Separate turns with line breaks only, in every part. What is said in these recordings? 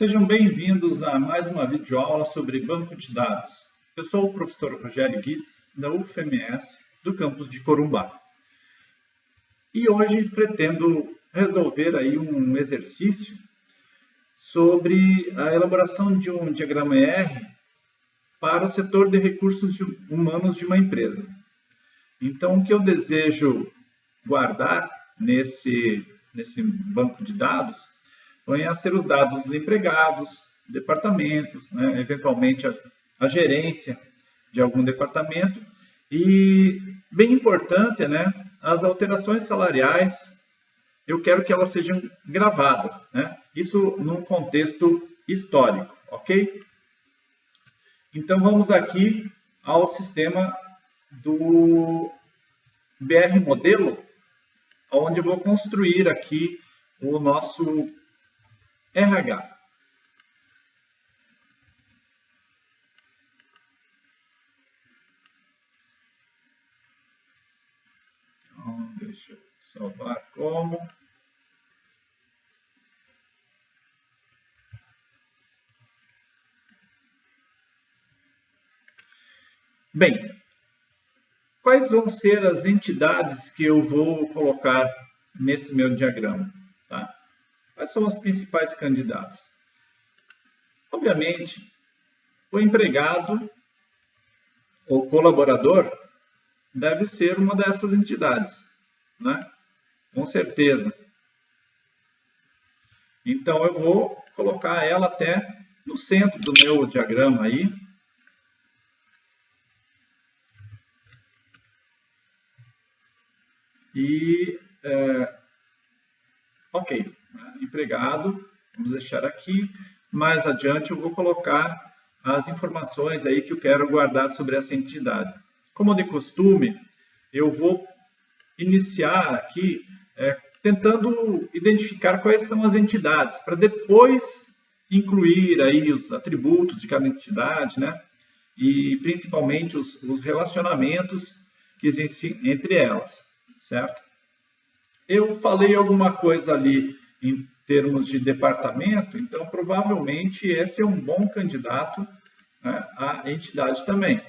Sejam bem-vindos a mais uma videoaula sobre banco de dados. Eu sou o professor Rogério Guides, da UFMS, do campus de Corumbá. E hoje pretendo resolver aí um exercício sobre a elaboração de um diagrama R para o setor de recursos humanos de uma empresa. Então, o que eu desejo guardar nesse banco de dados vão a ser os dados dos empregados, departamentos, eventualmente a gerência de algum departamento e, bem importante, as alterações salariais, eu quero que elas sejam gravadas, isso num contexto histórico, ok? Então, vamos aqui ao sistema do BR Modelo, onde eu vou construir aqui o nosso RH. Então, deixa eu salvar como. Bem, quais vão ser as entidades que eu vou colocar nesse meu diagrama? Tá? Quais são as principais candidatas? Obviamente, o empregado ou colaborador deve ser uma dessas entidades, com certeza. Então, eu vou colocar ela até no centro do meu diagrama aí. E, ok, empregado, vamos deixar aqui. Mais adiante eu vou colocar as informações aí que eu quero guardar sobre essa entidade. Como de costume, eu vou iniciar aqui tentando identificar quais são as entidades, para depois incluir aí os atributos de cada entidade, e principalmente os relacionamentos que existem entre elas, certo? Eu falei alguma coisa ali em termos de departamento, então provavelmente esse é um bom candidato à entidade também.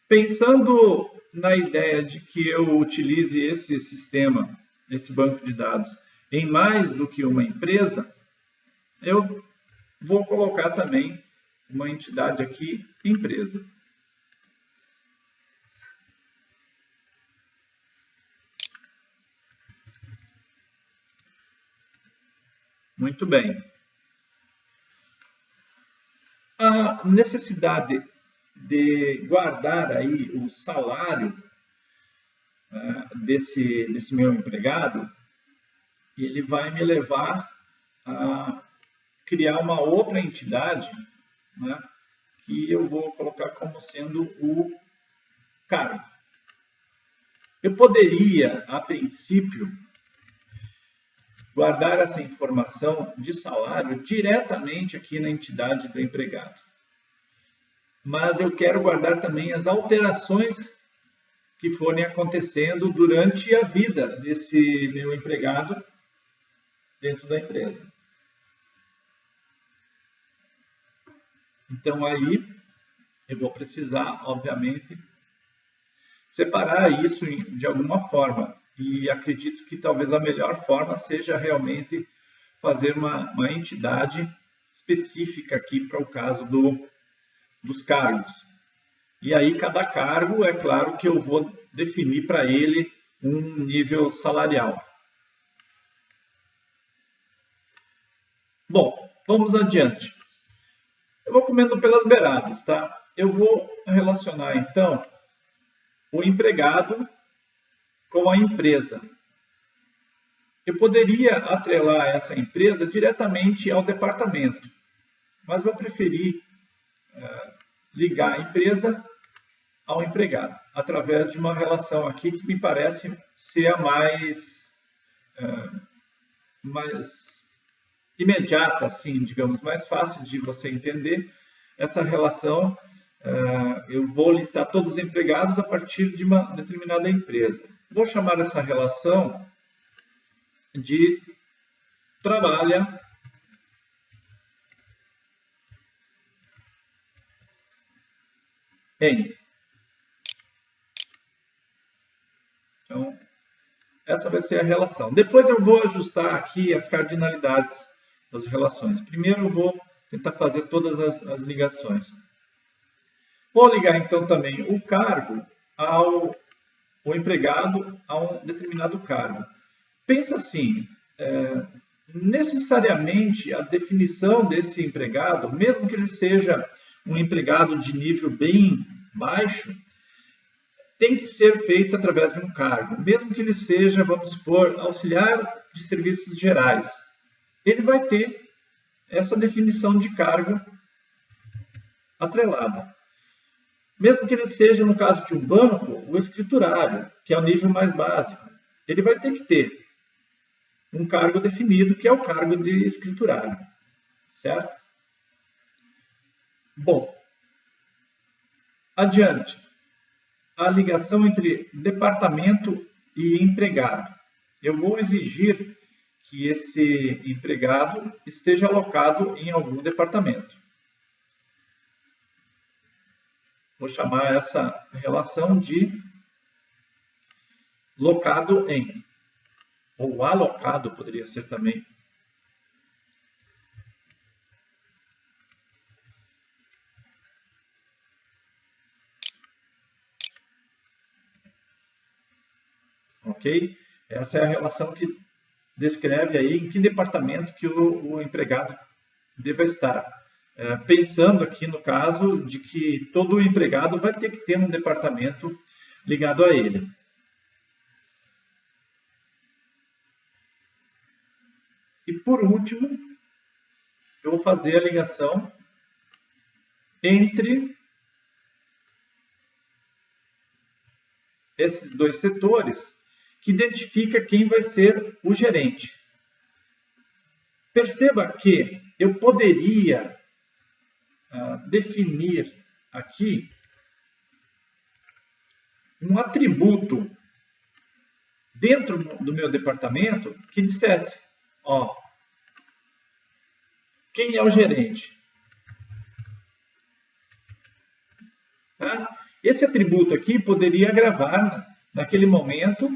Pensando na ideia de que eu utilize esse sistema, esse banco de dados, em mais do que uma empresa, eu vou colocar também uma entidade aqui, empresa. Muito bem. A necessidade de guardar aí o salário desse meu empregado, ele vai me levar a criar uma outra entidade, que eu vou colocar como sendo o cargo. Eu poderia, a princípio, guardar essa informação de salário diretamente aqui na entidade do empregado. Mas eu quero guardar também as alterações que forem acontecendo durante a vida desse meu empregado dentro da empresa. Então, aí, eu vou precisar, obviamente, separar isso de alguma forma. E acredito que talvez a melhor forma seja realmente fazer uma entidade específica aqui para o caso dos cargos. E aí, cada cargo, é claro que eu vou definir para ele um nível salarial. Bom, vamos adiante. Eu vou comendo pelas beiradas, tá? Eu vou relacionar, então, o empregado com a empresa. Eu poderia atrelar essa empresa diretamente ao departamento, mas vou preferir ligar a empresa ao empregado, através de uma relação aqui que me parece ser a mais imediata, assim, digamos, mais fácil de você entender. Essa relação, eu vou listar todos os empregados a partir de uma determinada empresa. vou chamar essa relação de trabalha em. Então, essa vai ser a relação. Depois eu vou ajustar aqui as cardinalidades das relações. Primeiro eu vou tentar fazer todas as ligações. Vou ligar então também o cargo o empregado a um determinado cargo. Pensa assim, necessariamente a definição desse empregado, mesmo que ele seja um empregado de nível bem baixo, tem que ser feita através de um cargo, mesmo que ele seja, vamos supor, auxiliar de serviços gerais. Ele vai ter essa definição de cargo atrelada. Mesmo que ele seja, no caso de um banco, o escriturário, que é o nível mais básico, ele vai ter que ter um cargo definido, que é o cargo de escriturário, certo? Bom, adiante. A ligação entre departamento e empregado. Eu vou exigir que esse empregado esteja alocado em algum departamento. Vou chamar essa relação de locado em, ou alocado poderia ser também. Ok? Essa é a relação que descreve aí em que departamento que o empregado deva estar. Pensando aqui no caso de que todo empregado vai ter que ter um departamento ligado a ele. E por último, eu vou fazer a ligação entre esses dois setores, que identifica quem vai ser o gerente. Perceba que eu poderia definir aqui um atributo dentro do meu departamento que dissesse, ó, quem é o gerente? Tá? Esse atributo aqui poderia gravar naquele momento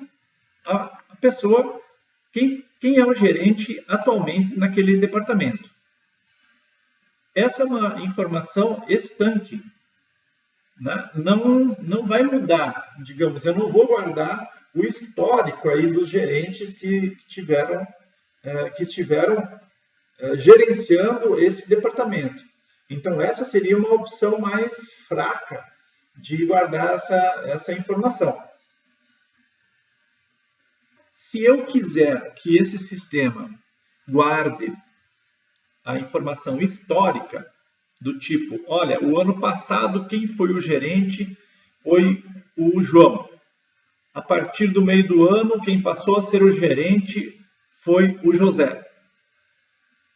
a pessoa, quem é o gerente atualmente naquele departamento. Essa é uma informação estanque, né? Não vai mudar, digamos, eu não vou guardar o histórico aí dos gerentes que estiveram gerenciando esse departamento. Então, essa seria uma opção mais fraca de guardar essa informação. Se eu quiser que esse sistema guarde a informação histórica, do tipo, olha, o ano passado quem foi o gerente foi o João. A partir do meio do ano, quem passou a ser o gerente foi o José.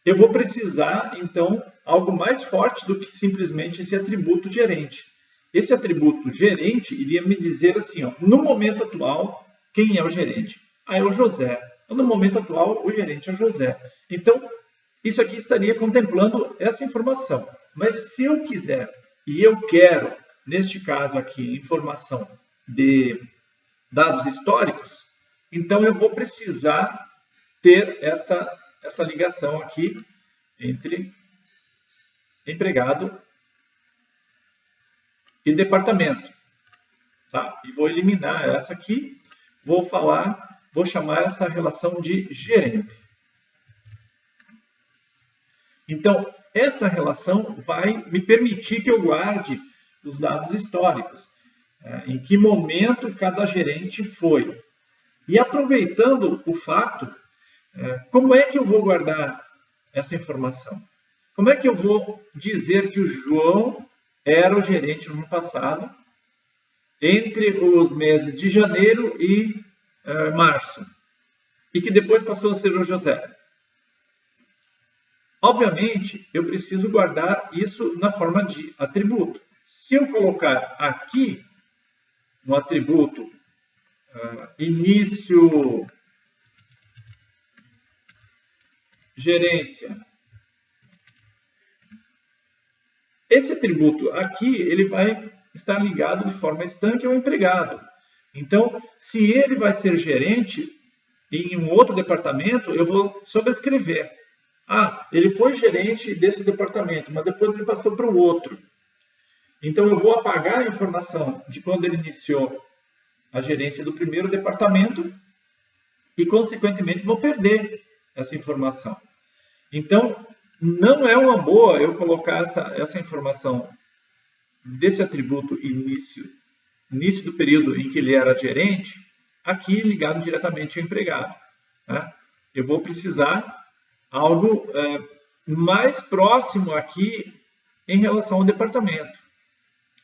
Eu vou precisar, então, algo mais forte do que simplesmente esse atributo gerente. Esse atributo gerente iria me dizer assim, ó, no momento atual, quem é o gerente? É o José. No momento atual, o gerente é o José. Então, isso aqui estaria contemplando essa informação. Mas se eu quiser, e eu quero, neste caso aqui, informação de dados históricos, então eu vou precisar ter essa ligação aqui entre empregado e departamento. Tá? E vou eliminar essa aqui, vou chamar essa relação de gerente. Então, essa relação vai me permitir que eu guarde os dados históricos. Em que momento cada gerente foi. E aproveitando o fato, como é que eu vou guardar essa informação? Como é que eu vou dizer que o João era o gerente no ano passado, entre os meses de janeiro e março, e que depois passou a ser o José? Obviamente, eu preciso guardar isso na forma de atributo. Se eu colocar aqui, no atributo início, gerência. Esse atributo aqui, ele vai estar ligado de forma estanque ao empregado. Então, se ele vai ser gerente em um outro departamento, eu vou sobrescrever. Ele foi gerente desse departamento, mas depois ele passou para o outro. Então, eu vou apagar a informação de quando ele iniciou a gerência do primeiro departamento e, consequentemente, vou perder essa informação. Então, não é uma boa eu colocar essa informação desse atributo início do período em que ele era gerente, aqui ligado diretamente ao empregado. Né? Eu vou precisar algo mais próximo aqui em relação ao departamento.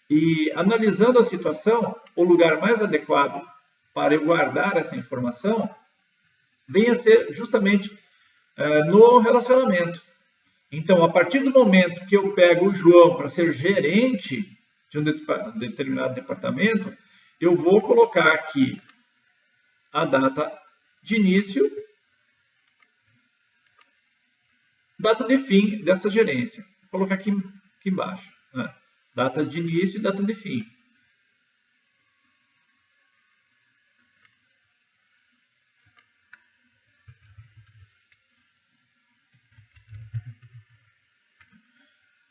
E analisando a situação, o lugar mais adequado para eu guardar essa informação vem a ser justamente no relacionamento. Então, a partir do momento que eu pego o João para ser gerente de um determinado departamento, eu vou colocar aqui a data de início, data de fim dessa gerência. Vou colocar aqui embaixo, né? Data de início e data de fim.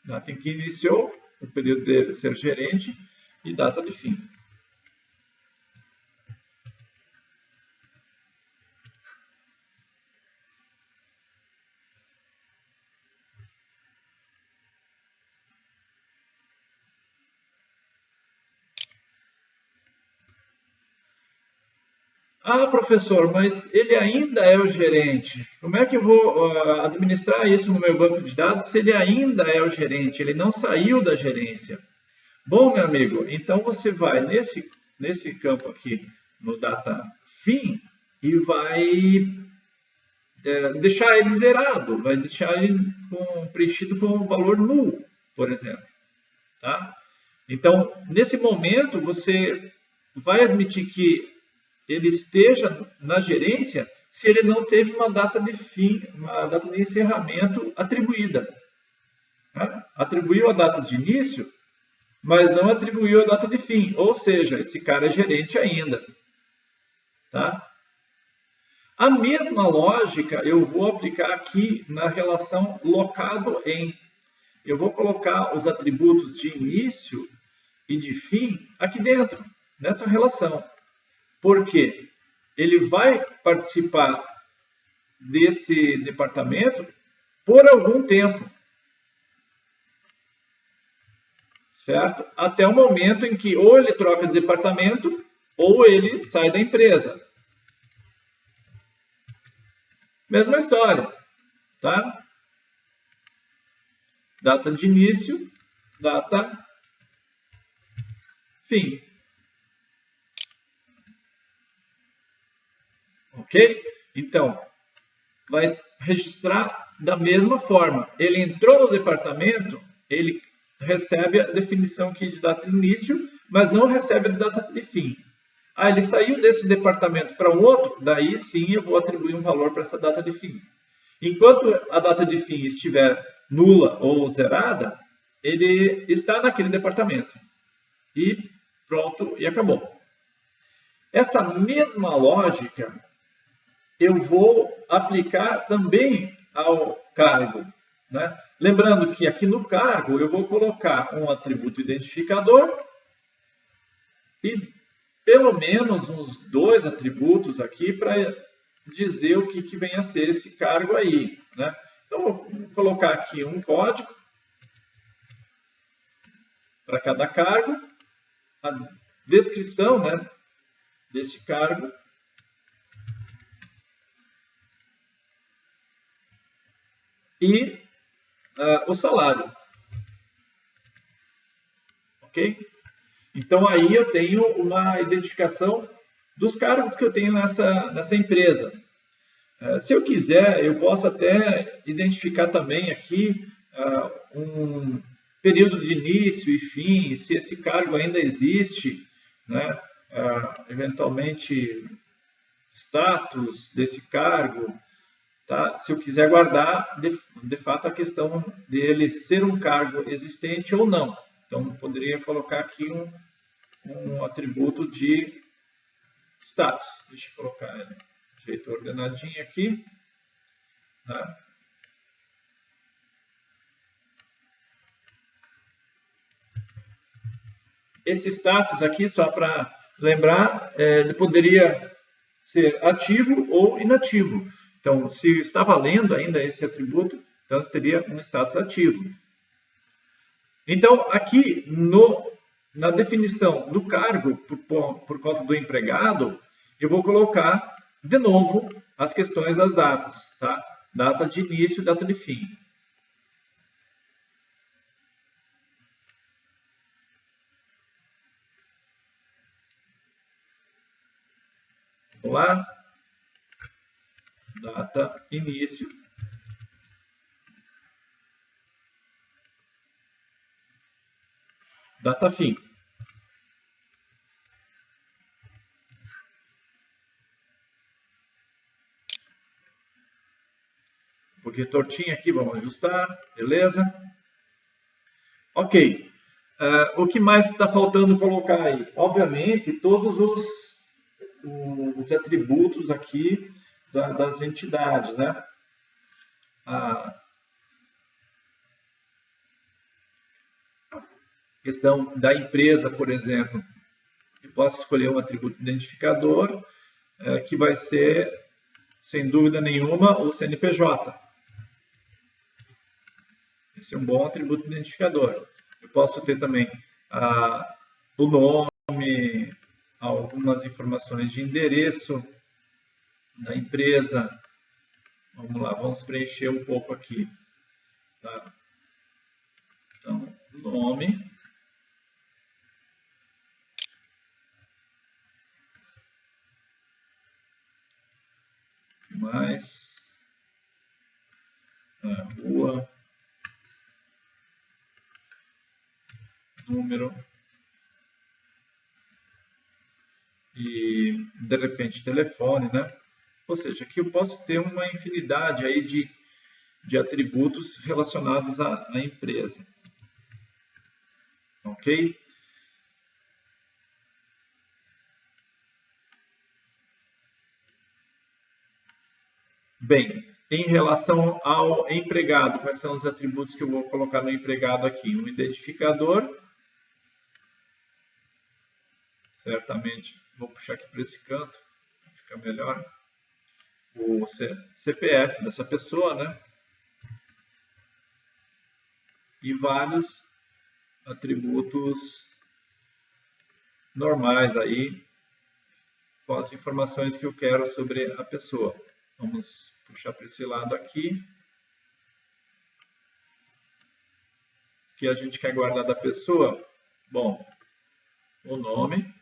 Data em que iniciou, o período dele ser gerente e data de fim. Professor, mas ele ainda é o gerente. Como é que eu vou administrar isso no meu banco de dados se ele ainda é o gerente? Ele não saiu da gerência. Bom, meu amigo, então você vai nesse campo aqui, no data fim, e vai deixar ele zerado, vai deixar ele preenchido com um valor null, por exemplo. Tá? Então, nesse momento, você vai admitir que ele esteja na gerência se ele não teve uma data de fim, uma data de encerramento atribuída. Né? Atribuiu a data de início, mas não atribuiu a data de fim. Ou seja, esse cara é gerente ainda. Tá? A mesma lógica eu vou aplicar aqui na relação locado em. Eu vou colocar os atributos de início e de fim aqui dentro, nessa relação. Porque ele vai participar desse departamento por algum tempo. Certo? Até o momento em que ou ele troca de departamento ou ele sai da empresa. Mesma história. Tá? Data de início, data fim. Ok? Então, vai registrar da mesma forma. Ele entrou no departamento, ele recebe a definição aqui de data de início, mas não recebe a data de fim. Ele saiu desse departamento para um outro, daí sim eu vou atribuir um valor para essa data de fim. Enquanto a data de fim estiver nula ou zerada, ele está naquele departamento. E pronto, e acabou. Essa mesma lógica eu vou aplicar também ao cargo. Né? Lembrando que aqui no cargo eu vou colocar um atributo identificador e pelo menos uns 2 atributos aqui para dizer o que vem a ser esse cargo aí. Né? Então, vou colocar aqui um código para cada cargo, a descrição, né, desse cargo, e o salário. Ok? Então, aí eu tenho uma identificação dos cargos que eu tenho nessa empresa. Se eu quiser, eu posso até identificar também aqui um período de início e fim, se esse cargo ainda existe, né? eventualmente status desse cargo, tá? Se eu quiser guardar, de fato, a questão dele ser um cargo existente ou não. Então, eu poderia colocar aqui um atributo de status. Deixa eu colocar ele de jeito ordenadinho aqui. Tá? Esse status aqui, só para lembrar, ele poderia ser ativo ou inativo. Então, se está valendo ainda esse atributo, então teria um status ativo. Então, aqui na definição do cargo por conta do empregado, eu vou colocar de novo as questões das datas, tá? Data de início e data de fim. Vamos lá? Data início. Data fim. Um pouquinho tortinho aqui, vamos ajustar, beleza? Ok. O que mais está faltando colocar aí? Obviamente, todos os atributos aqui das entidades, né? A questão da empresa, por exemplo. Eu posso escolher um atributo identificador, que vai ser, sem dúvida nenhuma, o CNPJ. Esse é um bom atributo identificador. Eu posso ter também o nome, algumas informações de endereço da empresa. Vamos lá, vamos preencher um pouco aqui. Tá? Então, nome. O que mais? Rua. Número. E, de repente, telefone, né? Ou seja, aqui eu posso ter uma infinidade aí de atributos relacionados à empresa. Ok? Bem, em relação ao empregado, quais são os atributos que eu vou colocar no empregado aqui? Um identificador. Certamente, vou puxar aqui para esse canto, fica melhor. O CPF dessa pessoa, né? E vários atributos normais aí, com as informações que eu quero sobre a pessoa. Vamos puxar para esse lado aqui. O que a gente quer guardar da pessoa? Bom, o nome.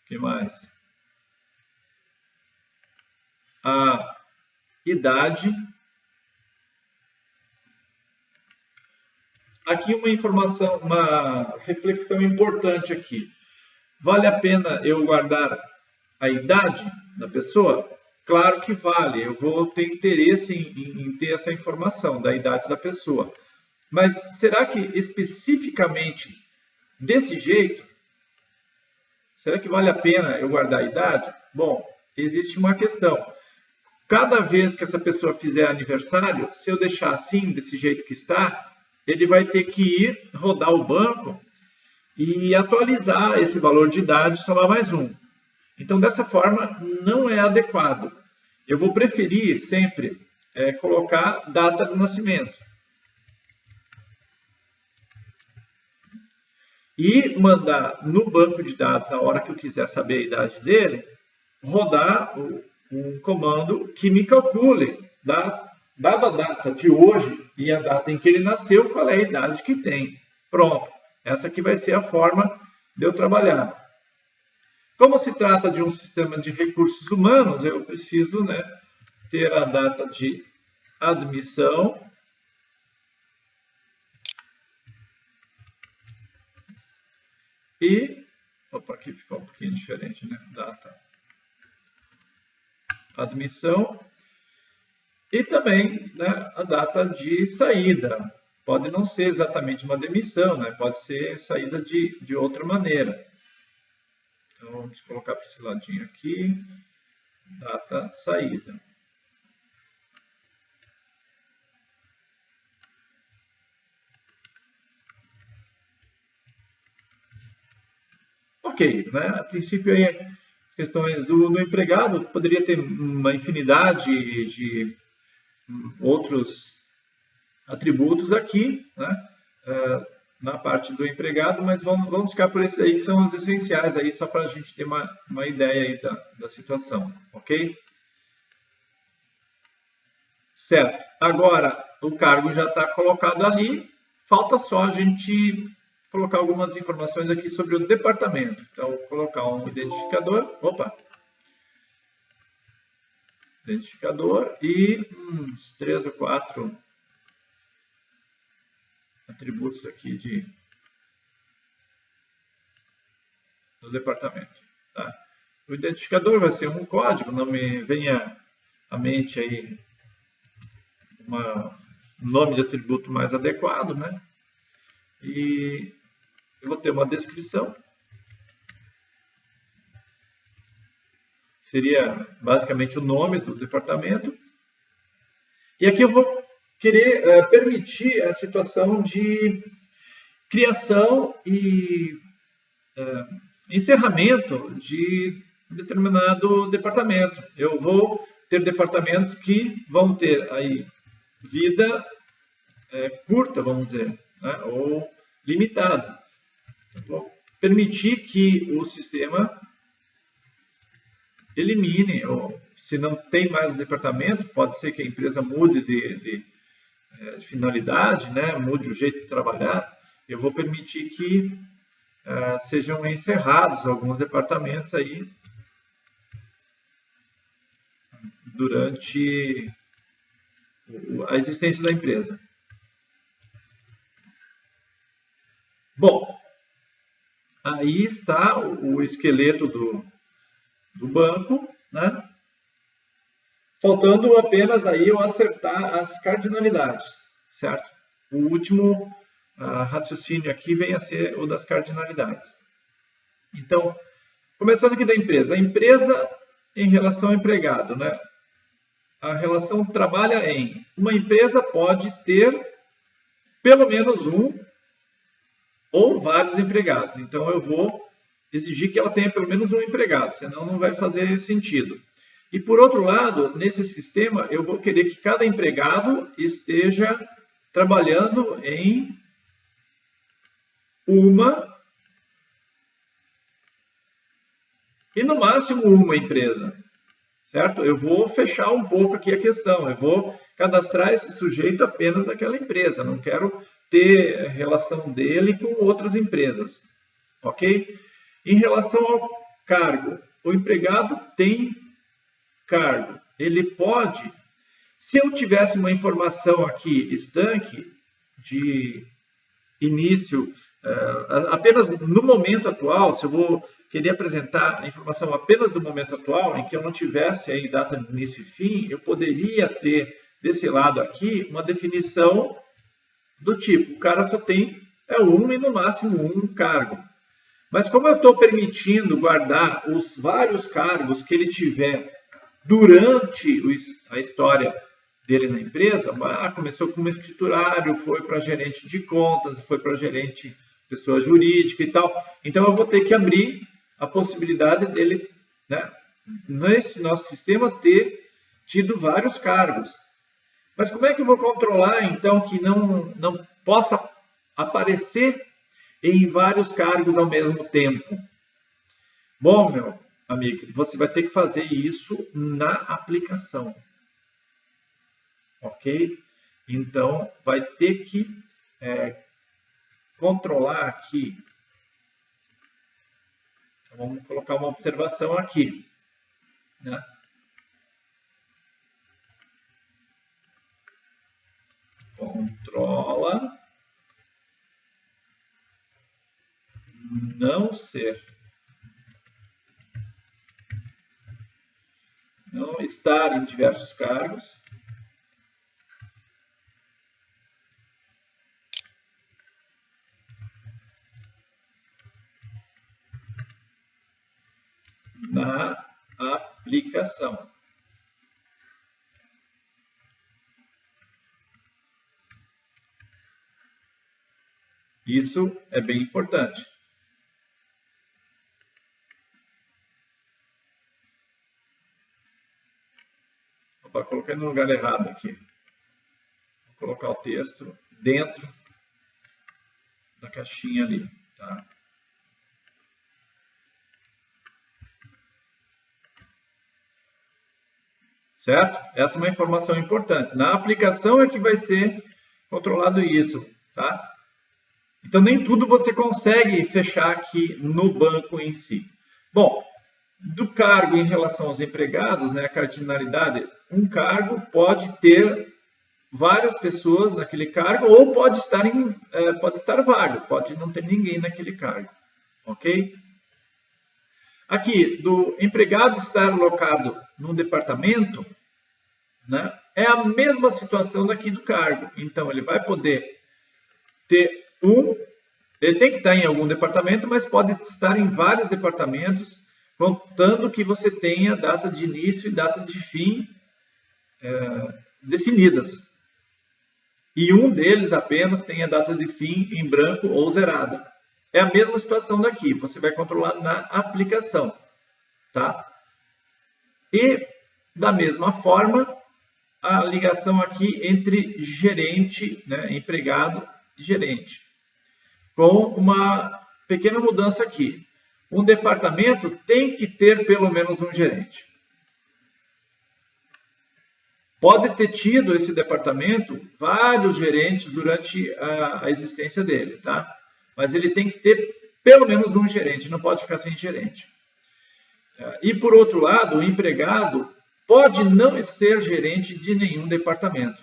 O que mais? A idade. Aqui uma informação, uma reflexão importante aqui. Vale a pena eu guardar a idade da pessoa? Claro que vale, eu vou ter interesse em ter essa informação da idade da pessoa. Mas será que especificamente desse jeito? Será que vale a pena eu guardar a idade? Bom, existe uma questão. Cada vez que essa pessoa fizer aniversário, se eu deixar assim, desse jeito que está, ele vai ter que ir rodar o banco e atualizar esse valor de idade, somar mais um. Então, dessa forma, não é adequado. Eu vou preferir sempre colocar data do nascimento. E mandar no banco de dados, na hora que eu quiser saber a idade dele, rodar um comando que me calcule, dada a data de hoje e a data em que ele nasceu, qual é a idade que tem. Pronto. Essa aqui vai ser a forma de eu trabalhar. Como se trata de um sistema de recursos humanos, eu preciso, ter a data de admissão E, opa, aqui ficou um pouquinho diferente, né? Data, admissão. E também, né, a data de saída. Pode não ser exatamente uma demissão, né? Pode ser saída de outra maneira. Então, vamos colocar para esse ladinho aqui, data saída. Ok, né? A princípio, aí, as questões do empregado, poderia ter uma infinidade de outros atributos aqui, né? Na parte do empregado, mas vamos ficar por esses aí, que são os essenciais, aí, só para a gente ter uma ideia aí da situação, ok? Certo. Agora, o cargo já está colocado ali, falta só a gente colocar algumas informações aqui sobre o departamento. Então, vou colocar um identificador, identificador e uns 3 ou 4 atributos aqui do departamento. Tá? O identificador vai ser um código, não me venha à mente aí um nome de atributo mais adequado, né? E eu vou ter uma descrição. Seria basicamente o nome do departamento. E aqui eu vou querer permitir a situação de criação e encerramento de determinado departamento. Eu vou ter departamentos que vão ter aí vida curta, vamos dizer, né? Ou limitada. Eu vou permitir que o sistema elimine, ou se não tem mais um departamento, pode ser que a empresa mude de finalidade, né? Mude o jeito de trabalhar. Eu vou permitir que sejam encerrados alguns departamentos aí durante a existência da empresa. Bom, aí está o esqueleto do banco, né? Faltando apenas aí eu acertar as cardinalidades, certo? O último raciocínio aqui vem a ser o das cardinalidades. Então, começando aqui da empresa. A empresa em relação ao empregado, né? A relação trabalha em... Uma empresa pode ter pelo menos um ou vários empregados. Então, eu vou exigir que ela tenha pelo menos um empregado, senão não vai fazer sentido. E, por outro lado, nesse sistema, eu vou querer que cada empregado esteja trabalhando em uma e, no máximo, uma empresa. Certo? Eu vou fechar um pouco aqui a questão. Eu vou cadastrar esse sujeito apenas naquela empresa. Não quero ter relação dele com outras empresas. Ok? Em relação ao cargo, o empregado tem cargo. Ele pode, se eu tivesse uma informação aqui estanque de início, apenas no momento atual, se eu vou querer apresentar a informação apenas do momento atual, em que eu não tivesse aí data de início e fim, eu poderia ter desse lado aqui uma definição do tipo, o cara só tem um e no máximo um cargo. Mas como eu estou permitindo guardar os vários cargos que ele tiver durante a história dele na empresa, começou como escriturário, foi para gerente de contas, foi para gerente pessoa jurídica e tal. Então eu vou ter que abrir a possibilidade dele, né, nesse nosso sistema, ter tido vários cargos. Mas como é que eu vou controlar, então, que não possa aparecer em vários cargos ao mesmo tempo? Bom, meu amigo, você vai ter que fazer isso na aplicação. Ok? Então, vai ter que controlar aqui. Então, vamos colocar uma observação aqui. Né? Controla não estar em diversos cargos, na aplicação. Isso é bem importante. Opa, coloquei no lugar errado aqui. Vou colocar o texto dentro da caixinha ali, tá? Certo? Essa é uma informação importante. Na aplicação é que vai ser controlado isso, tá? Então, nem tudo você consegue fechar aqui no banco em si. Bom, do cargo em relação aos empregados, né, a cardinalidade, um cargo pode ter várias pessoas naquele cargo ou pode estar vago, pode não ter ninguém naquele cargo, ok? Aqui, do empregado estar alocado num departamento, né, é a mesma situação daqui do cargo. Então, ele vai poder ter ele tem que estar em algum departamento, mas pode estar em vários departamentos, contando que você tenha data de início e data de fim definidas. E um deles apenas tem a data de fim em branco ou zerada. É a mesma situação daqui, você vai controlar na aplicação, tá? E, da mesma forma, a ligação aqui entre gerente, né, empregado e gerente. Com uma pequena mudança aqui. Um departamento tem que ter pelo menos um gerente. Pode ter tido esse departamento vários gerentes durante a existência dele, tá? Mas ele tem que ter pelo menos um gerente, não pode ficar sem gerente. E por outro lado, o empregado pode não ser gerente de nenhum departamento.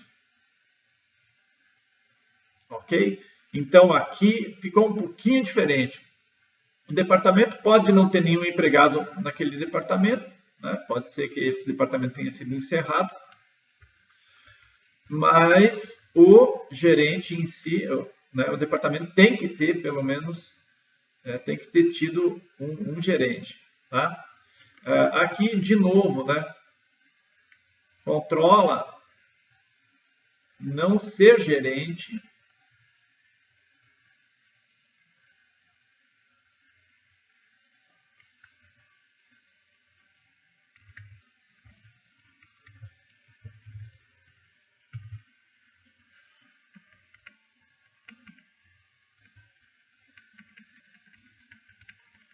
Ok? Então, aqui ficou um pouquinho diferente. O departamento pode não ter nenhum empregado naquele departamento, né? Pode ser que esse departamento tenha sido encerrado, mas o gerente em si, né, o departamento tem que ter, pelo menos, tem que ter tido um gerente. Tá? Aqui, de novo, né, controla não ser gerente,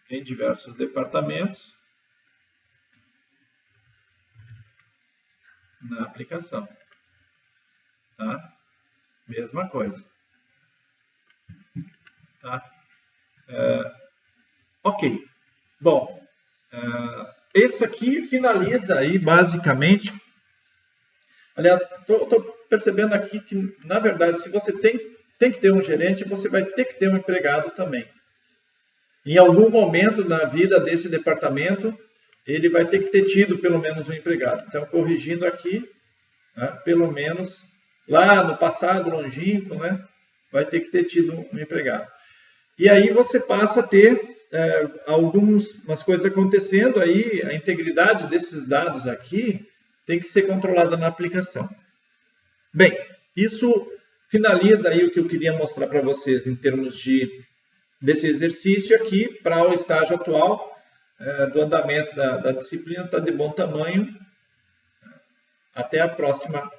em diversos departamentos na aplicação. Tá? Mesma coisa. Tá? Ok. Bom, esse aqui finaliza aí basicamente. Aliás, estou percebendo aqui que, na verdade, se você tem que ter um gerente, você vai ter que ter um empregado também. Em algum momento na vida desse departamento, ele vai ter que ter tido pelo menos um empregado. Então, corrigindo aqui, né, pelo menos lá no passado longínquo, né, vai ter que ter tido um empregado. E aí você passa a ter algumas coisas acontecendo aí, a integridade desses dados aqui tem que ser controlada na aplicação. Bem, isso finaliza aí o que eu queria mostrar para vocês em termos desse exercício aqui para o estágio atual do andamento da disciplina. Está de bom tamanho. Até a próxima